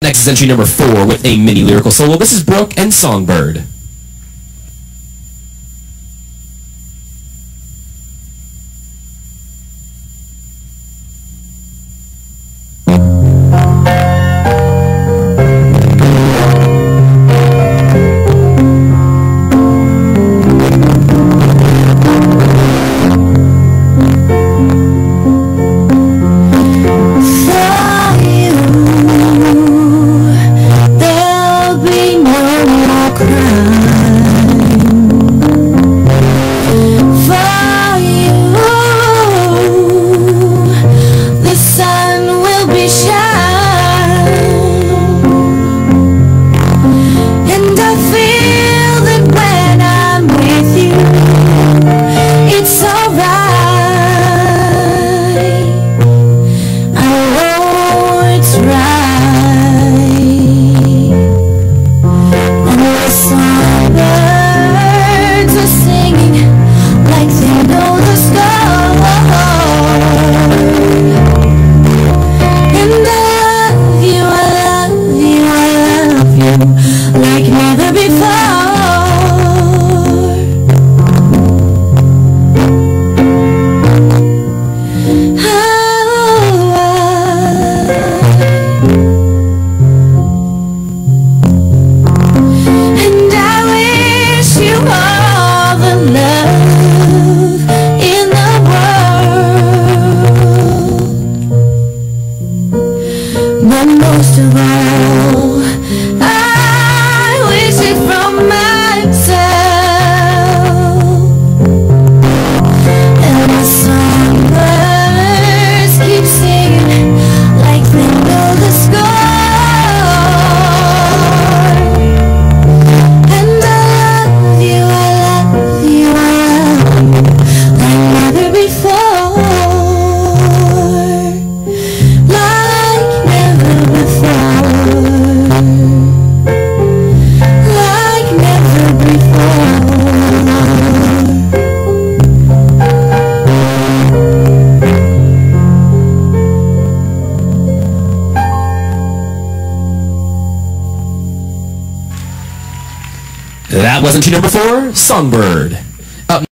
Next is entry number 4 with a mini lyrical solo. This is Brooke and Songbird. Like never before. And I wish you all the love in the world, but most of all from myself. And the songbirds keep singing like they know the score. And I love you, I love you, I love you like never before. Like never before. That was entry number 4, Songbird.